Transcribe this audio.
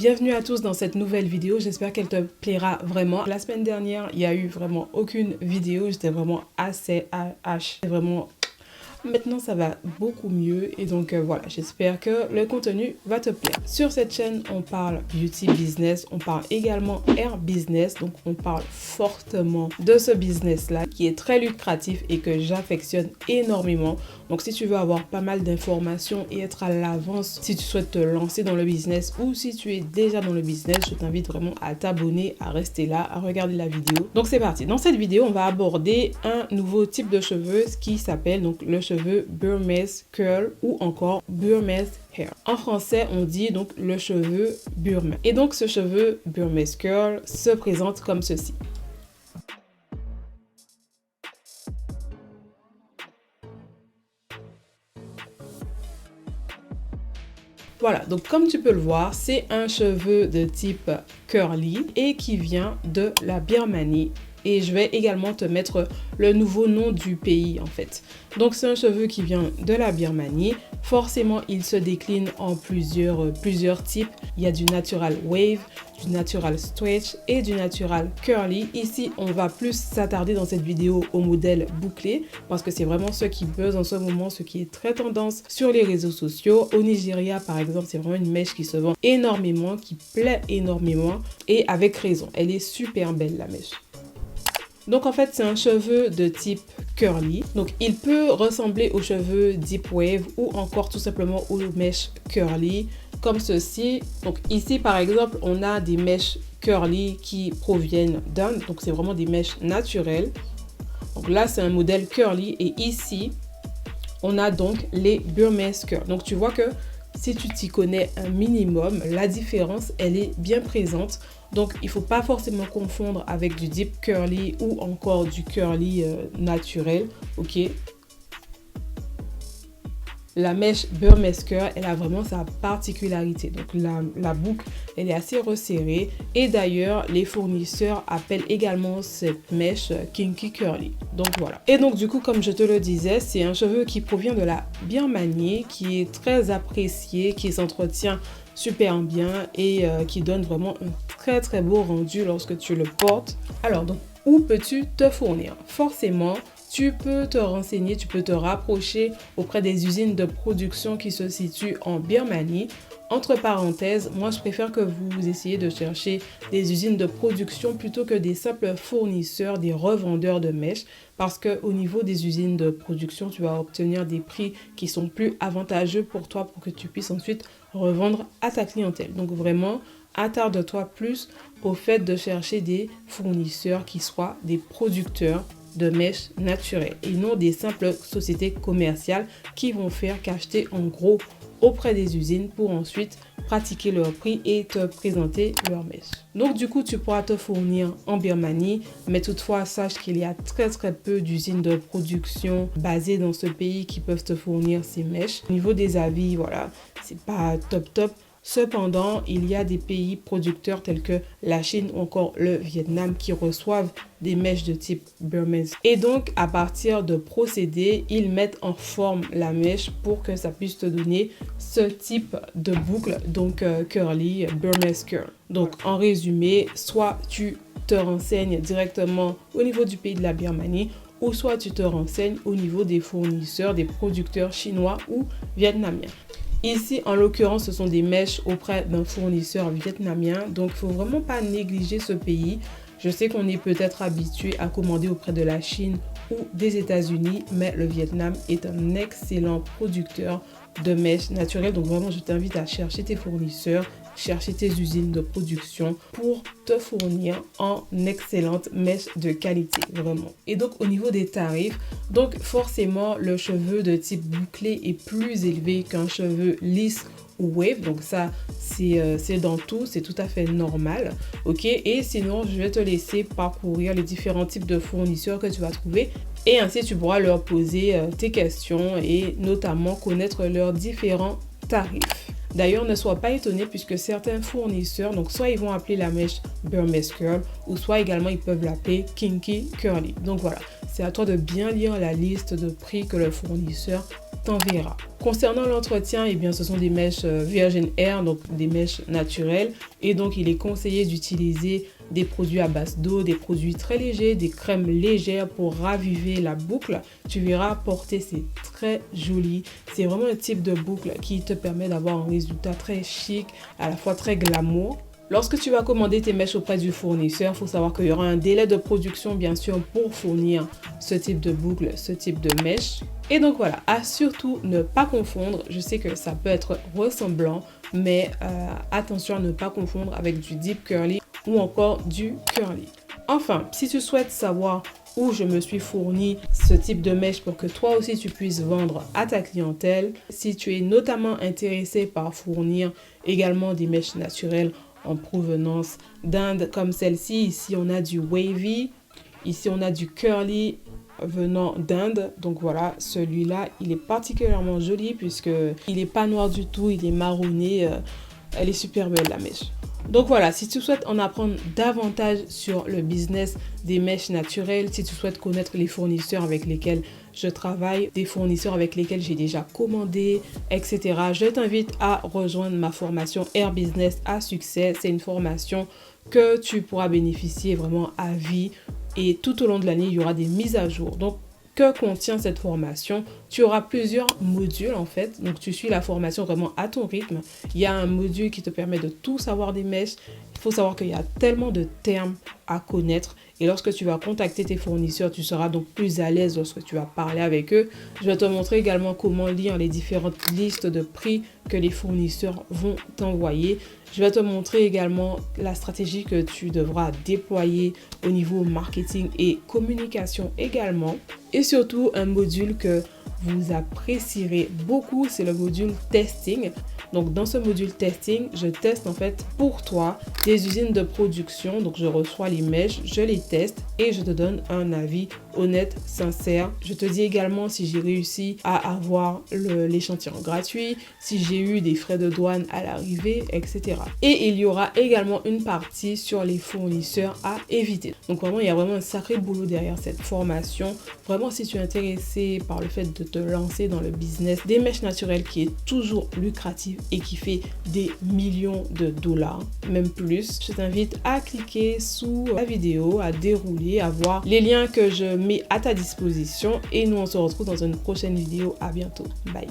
Bienvenue à tous dans cette nouvelle vidéo, j'espère qu'elle te plaira vraiment. La semaine dernière, il n'y a eu vraiment aucune vidéo, j'étais vraiment assez H. Vraiment... Maintenant, ça va beaucoup mieux et donc voilà, j'espère que le contenu va te plaire. Sur cette chaîne, on parle beauty business, on parle également hair business, donc on parle fortement de ce business-là qui est très lucratif et que j'affectionne énormément. Donc si tu veux avoir pas mal d'informations et être à l'avance, si tu souhaites te lancer dans le business ou si tu es déjà dans le business, je t'invite vraiment à t'abonner, à rester là, à regarder la vidéo. Donc c'est parti. Dans cette vidéo, on va aborder un nouveau type de cheveux, ce qui s'appelle donc le cheveu Burmese Curl ou encore Burmese Hair. En français, on dit donc le cheveu burmese. Et donc ce cheveu Burmese Curl se présente comme ceci. Voilà, donc comme tu peux le voir, c'est un cheveu de type curly et qui vient de la Birmanie. Et je vais également te mettre le nouveau nom du pays en fait. Donc c'est un cheveu qui vient de la Birmanie. Forcément, il se décline en plusieurs types. Il y a du natural wave, du natural stretch et du natural curly. Ici, on va plus s'attarder dans cette vidéo au modèle bouclé parce que c'est vraiment ce qui buzz en ce moment, ce qui est très tendance sur les réseaux sociaux. Au Nigeria, par exemple, c'est vraiment une mèche qui se vend énormément, qui plaît énormément et avec raison. Elle est super belle la mèche. Donc en fait, c'est un cheveu de type curly. Donc il peut ressembler aux cheveux deep wave ou encore tout simplement aux mèches curly comme ceci. Donc ici par exemple, on a des mèches curly qui proviennent d'Inde. Donc c'est vraiment des mèches naturelles. Donc là, c'est un modèle curly et ici, on a donc les Burmese curl. Donc tu vois que si tu t'y connais un minimum, la différence, elle est bien présente. Donc, il ne faut pas forcément confondre avec du deep curly ou encore du curly naturel, ok? La mèche Burmese Curl, elle a vraiment sa particularité. Donc, la boucle, elle est assez resserrée. Et d'ailleurs, les fournisseurs appellent également cette mèche Kinky Curly. Donc, voilà. Et donc, du coup, comme je te le disais, c'est un cheveu qui provient de la Birmanie, qui est très apprécié, qui s'entretient super bien et qui donne vraiment un très beau rendu lorsque tu le portes. Alors, donc, où peux-tu te fournir? Forcément, tu peux te renseigner, tu peux te rapprocher auprès des usines de production qui se situent en Birmanie. Entre parenthèses, moi je préfère que vous essayiez de chercher des usines de production plutôt que des simples fournisseurs, des revendeurs de mèches, parce qu'au niveau des usines de production, tu vas obtenir des prix qui sont plus avantageux pour toi pour que tu puisses ensuite revendre à ta clientèle. Donc vraiment, attarde-toi plus au fait de chercher des fournisseurs qui soient des producteurs de mèches naturelles et non des simples sociétés commerciales qui vont faire qu'acheter en gros auprès des usines pour ensuite pratiquer leur prix et te présenter leurs mèches. Donc du coup, tu pourras te fournir en Birmanie, mais toutefois, sache qu'il y a très peu d'usines de production basées dans ce pays qui peuvent te fournir ces mèches. Au niveau des avis, voilà, c'est pas top. Cependant, il y a des pays producteurs tels que la Chine ou encore le Vietnam qui reçoivent des mèches de type Burmese. Et donc, à partir de procédés, ils mettent en forme la mèche pour que ça puisse te donner ce type de boucle, donc curly, Burmese curl. Donc, en résumé, soit tu te renseignes directement au niveau du pays de la Birmanie, ou soit tu te renseignes au niveau des fournisseurs, des producteurs chinois ou vietnamiens. Ici, en l'occurrence, ce sont des mèches auprès d'un fournisseur vietnamien. Donc, il ne faut vraiment pas négliger ce pays. Je sais qu'on est peut-être habitué à commander auprès de la Chine ou des États-Unis, mais le Vietnam est un excellent producteur de mèches naturelles. Donc, vraiment, je t'invite à chercher tes fournisseurs, chercher tes usines de production pour te fournir en excellente mèche de qualité, vraiment. Et donc, au niveau des tarifs, donc forcément, le cheveu de type bouclé est plus élevé qu'un cheveu lisse ou wave. Donc ça, c'est dans tout, c'est tout à fait normal, ok? Et sinon, je vais te laisser parcourir les différents types de fournisseurs que tu vas trouver. Et ainsi, tu pourras leur poser tes questions et notamment connaître leurs différents tarifs. D'ailleurs, ne sois pas étonné puisque certains fournisseurs, donc soit ils vont appeler la mèche Burmese Curl ou soit également ils peuvent l'appeler Kinky Curly. Donc voilà, c'est à toi de bien lire la liste de prix que le fournisseur t'enverra. Concernant l'entretien, eh bien, ce sont des mèches Virgin Air, donc des mèches naturelles. Et donc, il est conseillé d'utiliser des produits à base d'eau, des produits très légers, des crèmes légères pour raviver la boucle. Tu verras porter, c'est très joli. C'est vraiment un type de boucle qui te permet d'avoir un résultat très chic, à la fois très glamour. Lorsque tu vas commander tes mèches auprès du fournisseur, il faut savoir qu'il y aura un délai de production, bien sûr, pour fournir ce type de boucle, ce type de mèche. Et donc voilà, à surtout ne pas confondre. Je sais que ça peut être ressemblant, mais attention à ne pas confondre avec du deep curly ou encore du curly. Enfin, si tu souhaites savoir où je me suis fourni ce type de mèche pour que toi aussi tu puisses vendre à ta clientèle, si tu es notamment intéressé par fournir également des mèches naturelles en provenance d'Inde comme celle-ci. Ici, on a du wavy. Ici, on a du curly venant d'Inde. Donc voilà, celui-là, il est particulièrement joli puisque il n'est pas noir du tout, il est marronné. Elle est super belle, la mèche. Donc voilà, si tu souhaites en apprendre davantage sur le business des mèches naturelles, si tu souhaites connaître les fournisseurs avec lesquels je travaille, des fournisseurs avec lesquels j'ai déjà commandé, etc., je t'invite à rejoindre ma formation Air Business à succès. C'est une formation que tu pourras bénéficier vraiment à vie et tout au long de l'année, il y aura des mises à jour. Donc, que contient cette formation? Tu auras plusieurs modules en fait, donc tu suis la formation vraiment à ton rythme. Il y a un module qui te permet de tout savoir des mèches. Il faut savoir qu'il y a tellement de termes à connaître et lorsque tu vas contacter tes fournisseurs, tu seras donc plus à l'aise lorsque tu vas parler avec eux. Je vais te montrer également comment lire les différentes listes de prix que les fournisseurs vont t'envoyer. Je vais te montrer également la stratégie que tu devras déployer au niveau marketing et communication également. Et surtout, un module que vous apprécierez beaucoup, c'est le module testing. Donc, dans ce module testing, je teste en fait pour toi des usines de production. Donc, je reçois les mèches, je les teste et je te donne un avis honnête, sincère. Je te dis également si j'ai réussi à avoir l'échantillon gratuit, si j'ai eu des frais de douane à l'arrivée, etc. Et il y aura également une partie sur les fournisseurs à éviter. Donc, vraiment, il y a vraiment un sacré boulot derrière cette formation. Vraiment, si tu es intéressé par le fait de te lancer dans le business des mèches naturelles qui est toujours lucratif et qui fait des millions de dollars, même plus, je t'invite à cliquer sous la vidéo, à dérouler, à voir les liens que je mets à ta disposition et nous on se retrouve dans une prochaine vidéo. À bientôt. Bye.